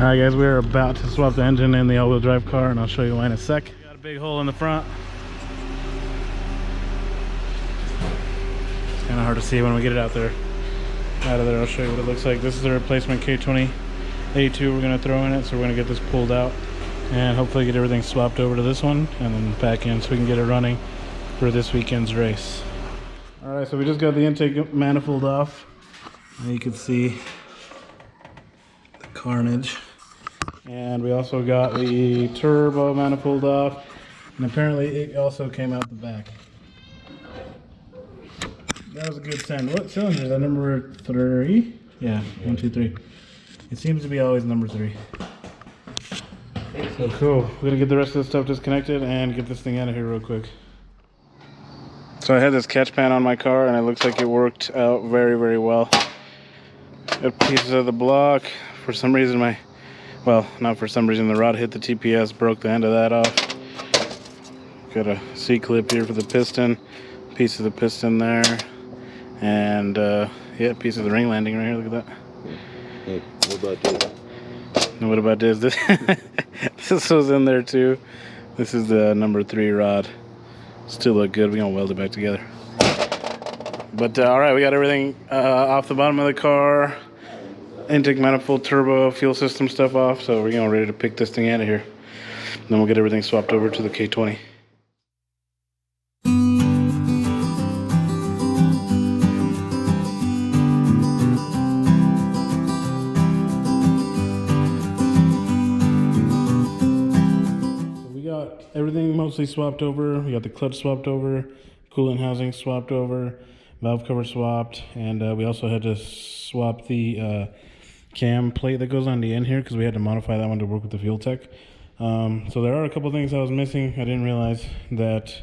Alright guys, we're about to swap the engine in the all-wheel drive car, and I'll show you why in a sec. Got a big hole in the front. It's kind of hard to see when we get it out of there. I'll show you what it looks like. This is the replacement K20 A2 we're going to throw in it, so we're going to get this pulled out and hopefully get everything swapped over to this one and then back in so we can get it running for this weekend's race. Alright, so we just got the intake manifold off. Now you can see the carnage. And we also got the turbo manifold off, and apparently it also came out the back. That was a good sign. What cylinder is that? Number 3? Yeah, 1, 2, 3. It seems to be always number 3. So cool. We're gonna get the rest of this stuff disconnected and get this thing out of here real quick. So I had this catch pan on my car, and it looks like it worked out very, very well. Got pieces of the block. For some reason not for some reason, the rod hit the TPS, broke the end of that off. Got a C-clip here for the piston, piece of the piston there, and yeah, piece of the ring landing right here, look at that. Hey, what about this? And what about this? This was in there too. This is the number 3 rod. Still look good. We're gonna weld it back together. But alright, we got everything off the bottom of the car. Intake manifold, turbo, fuel system stuff off, so we're ready to pick this thing out of here. Then we'll get everything swapped over to the K20. So we got everything mostly swapped over. We got the clutch swapped over, coolant housing swapped over, valve cover swapped, and we also had to swap the cam plate that goes on the end here because we had to modify that one to work with the fuel tech. So there are a couple things I was missing. I didn't realize that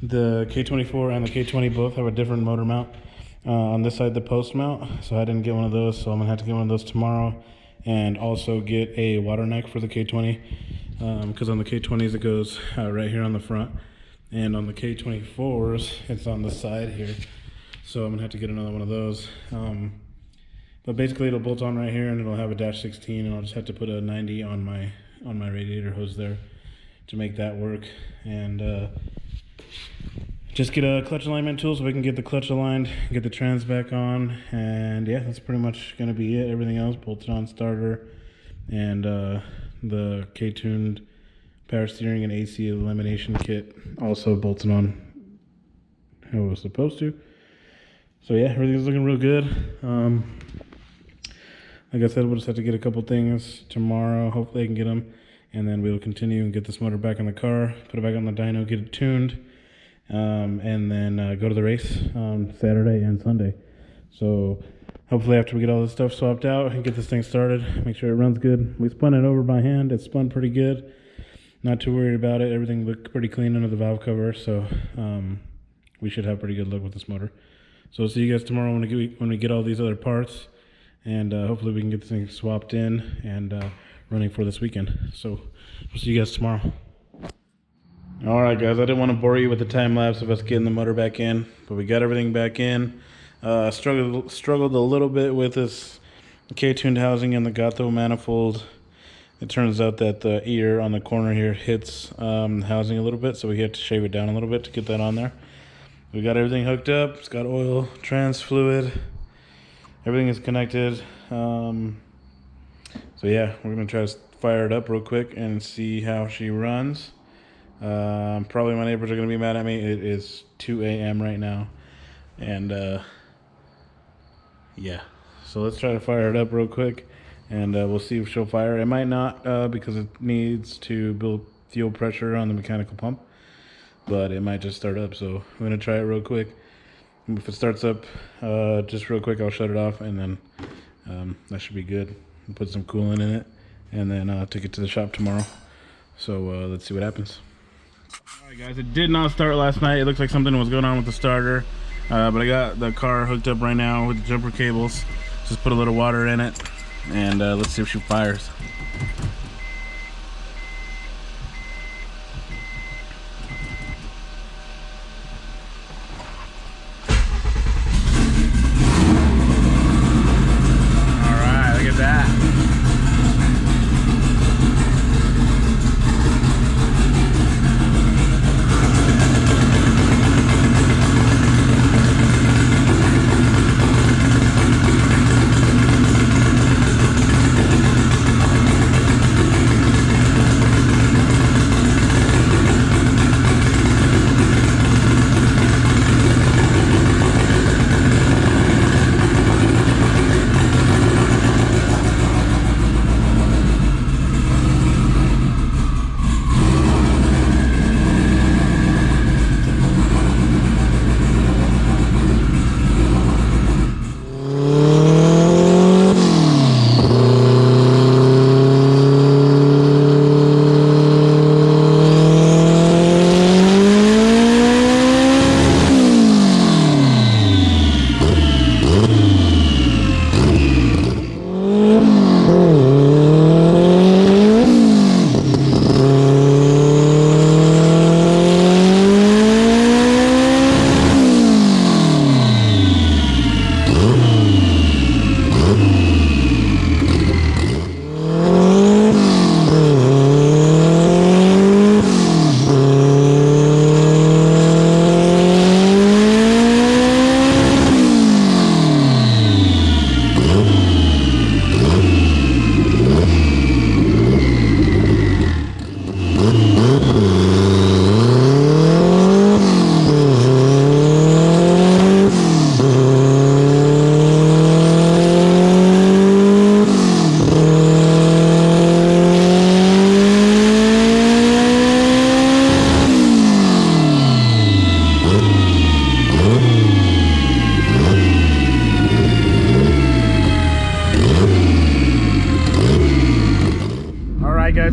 the K24 and the K20 both have a different motor mount. On this side, the post mount, so I didn't get one of those, so I'm gonna have to get one of those tomorrow, and also get a water neck for the K20 because on the K20s it goes right here on the front, and on the K24s it's on the side here, so I'm gonna have to get another one of those. But basically it'll bolt on right here, and it'll have a -16, and I'll just have to put a 90 on my radiator hose there to make that work, and just get a clutch alignment tool so we can get the clutch aligned, get the trans back on, and yeah, that's pretty much gonna be it. Everything else bolted on starter, and the K-tuned power steering and AC elimination kit also bolted on how it was supposed to. So yeah, everything's looking real good. Like I said, we'll just have to get a couple things tomorrow. Hopefully I can get them, and then we'll continue and get this motor back in the car, put it back on the dyno, get it tuned, and then go to the race on Saturday and Sunday. So hopefully after we get all this stuff swapped out and get this thing started, make sure it runs good. We spun it over by hand. It spun pretty good. Not too worried about it. Everything looked pretty clean under the valve cover, so we should have pretty good luck with this motor. So we'll see you guys tomorrow when we get all these other parts, and hopefully we can get this thing swapped in and running for this weekend. So we'll see you guys tomorrow. All right, guys, I didn't want to bore you with the time lapse of us getting the motor back in, but we got everything back in. Struggled a little bit with this K-tuned housing and the Gato manifold. It turns out that the ear on the corner here hits the housing a little bit, so we had to shave it down a little bit to get that on there. We got everything hooked up. It's got oil, trans fluid. Everything is connected. So yeah, we're gonna try to fire it up real quick and see how she runs. Probably my neighbors are gonna be mad at me. It is 2 a.m. right now, and yeah. So let's try to fire it up real quick, and we'll see if she'll fire. It might not because it needs to build fuel pressure on the mechanical pump, but it might just start up. So I'm gonna try it real quick. If it starts up just real quick, I'll shut it off, and then that should be good. We'll put some coolant in it, and then take it to the shop tomorrow. So let's see what happens. All right, guys, it did not start last night. It looks like something was going on with the starter, but I got the car hooked up right now with the jumper cables. Just put a little water in it, and let's see if she fires.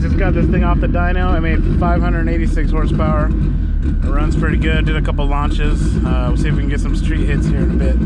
just got this thing off the dyno. I made 586 horsepower. It runs pretty good. Did a couple launches. We'll see if we can get some street hits here in a bit.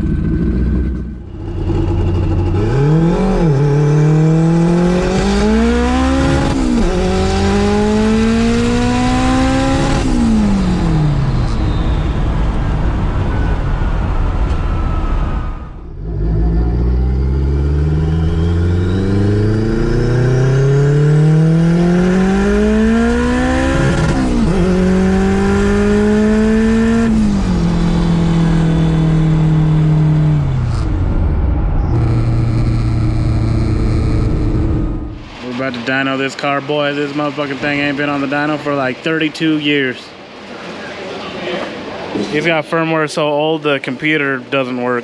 About to dyno this car, boys. This motherfucking thing ain't been on the dyno for like 32 years. He's got firmware so old the computer doesn't work.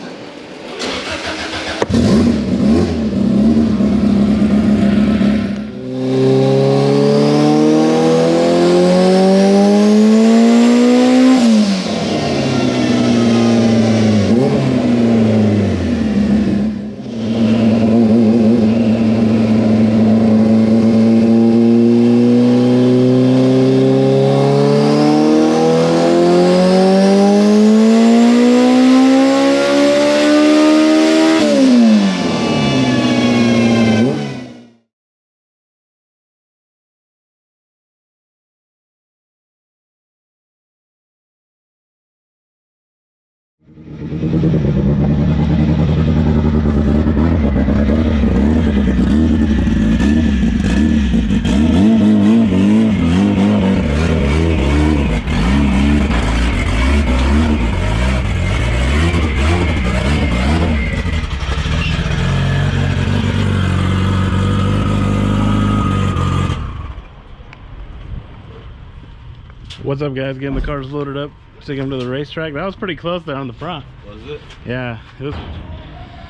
What's up, guys? Getting the cars loaded up, taking them to the racetrack. That was pretty close there on the front. Was it? Yeah, it was.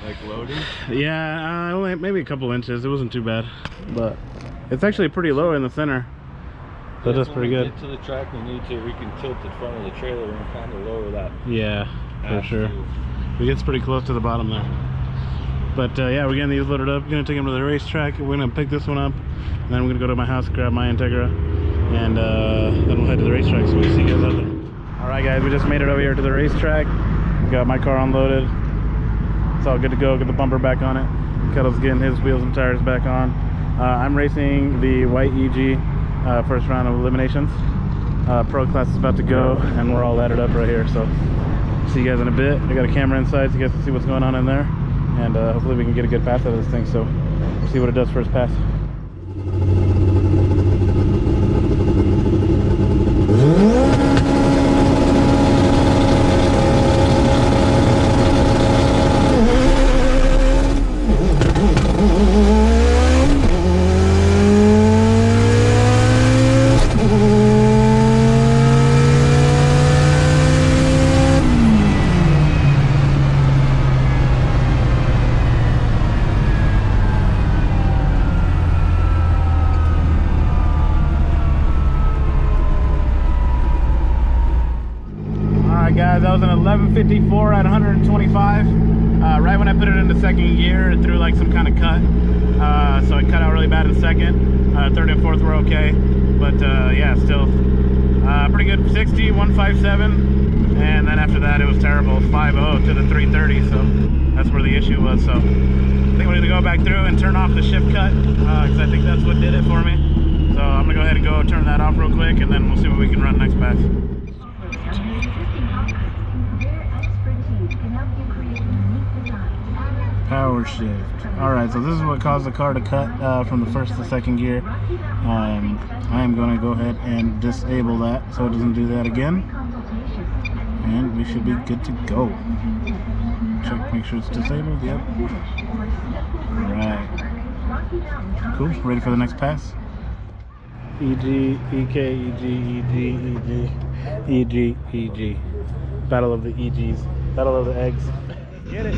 Like loading? Yeah, only maybe a couple inches. It wasn't too bad, but it's actually pretty low in the center. So that's pretty good. Get to the track, we can tilt the front of the trailer and kind of lower that. Yeah, for sure. It gets pretty close to the bottom there. But yeah, we're getting these loaded up. We're gonna take them to the racetrack. We're gonna pick this one up, and then we're gonna go to my house, grab my Integra, and then we'll head to the racetrack. So we'll see you guys out there. All right, guys, we just made it over here to the racetrack. Got my car unloaded. It's all good to go. Get the bumper back on it. Kettle's getting his wheels and tires back on. I'm racing the white EG first round of eliminations. Pro class is about to go, and we're all added up right here. So see you guys in a bit. I got a camera inside so you guys can see what's going on in there, and hopefully we can get a good pass out of this thing. So we'll see what it does first pass. Guys, that was an 1154 at 125. Right when I put it into second gear, it threw like some kind of cut, so it cut out really bad in second. Third and fourth were okay, but yeah, still pretty good. 60, 157, and then after that it was terrible. 5.0 to the 330, so that's where the issue was. So I think we're gonna go back through and turn off the shift cut, because I think that's what did it for me. So I'm gonna go ahead and go turn that off real quick, and then we'll see what we can run next pass. Power shift. Alright, so this is what caused the car to cut from the first to second gear. I am going to go ahead and disable that so it doesn't do that again. And we should be good to go. Check, make sure it's disabled. Yep. Alright. Cool. Ready for the next pass? EG, EK, EG, EG, EG, EG, EG. Battle of the EGs. Battle of the eggs. Get it.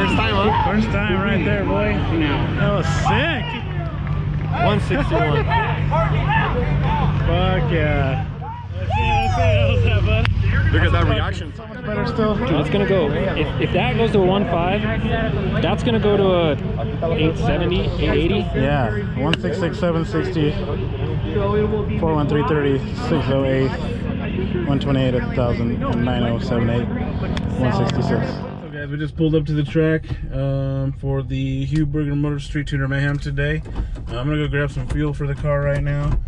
First time, huh? First time right there, boy. That was sick. 161. Fuck yeah. Let's see how that, bud. Look at that reaction. So much better still. Dude, it's gonna go. If that goes to a 1.5, that's gonna go to a 870, 880. Yeah, 166, 760, 413, 30, 608, 128, 1000, 9078, 166. So guys, we just pulled up to the track for the Hugh Burger Motor Street Tuner Mayhem today. I'm gonna go grab some fuel for the car right now,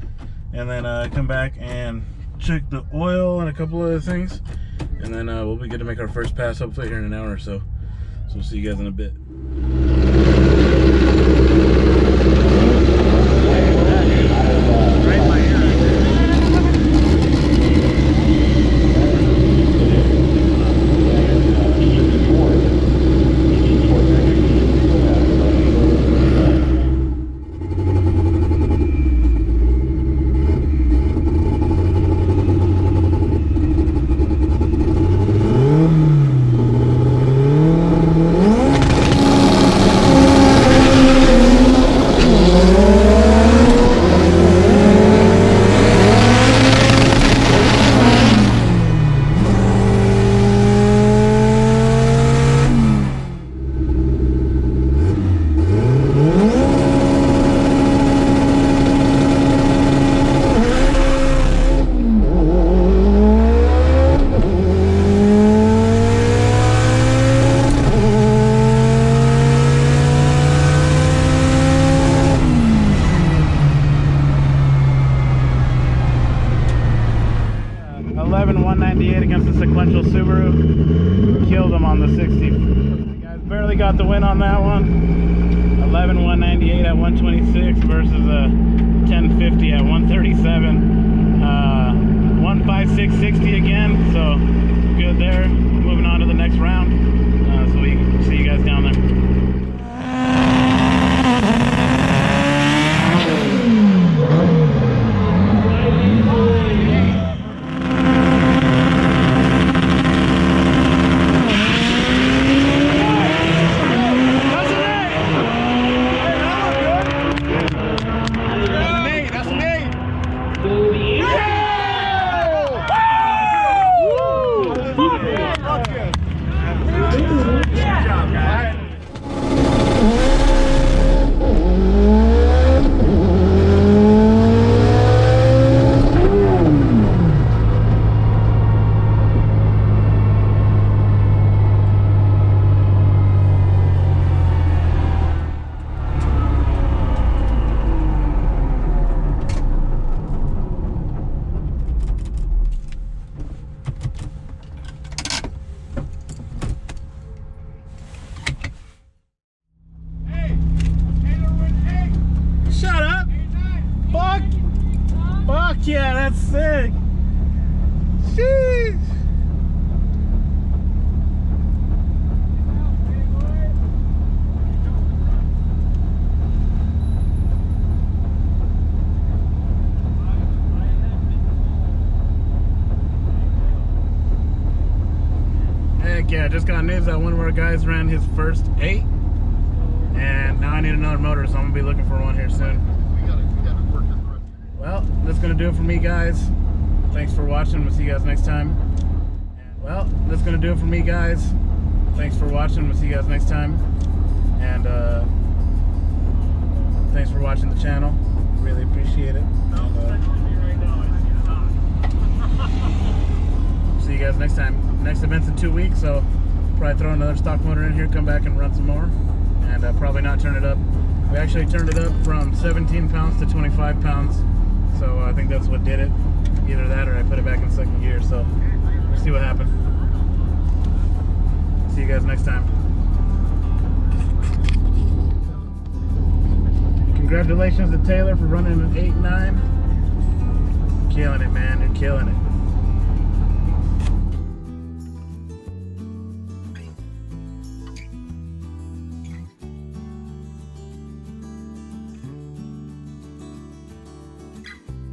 and then come back and check the oil and a couple other things, and then we'll be good to make our first pass hopefully here in an hour or so. So we'll see you guys in a bit. Killed him on the 60. The guys barely got the win on that one. 11,198 at 126 versus a 1050 at 137. 15660 again. So good there. Moving on to the next round. So we can see you guys down there. Yeah, that's sick. Sheesh. Heck yeah, just got news that one of our guys ran his first 8, and now I need another motor, so I'm gonna be looking for one here soon. Well, that's gonna do it for me, guys. Thanks for watching. We'll see you guys next time. Well, that's gonna do it for me, guys. Thanks for watching. We'll see you guys next time. And thanks for watching the channel. Really appreciate it. And, see you guys next time. Next event's in 2 weeks, so probably throw another stock motor in here, come back and run some more, and probably not turn it up. We actually turned it up from 17 pounds to 25 pounds. So I think that's what did it. Either that or I put it back in second gear. So we'll see what happened. See you guys next time. Congratulations to Taylor for running an 8.9. Killing it, man. You're killing it.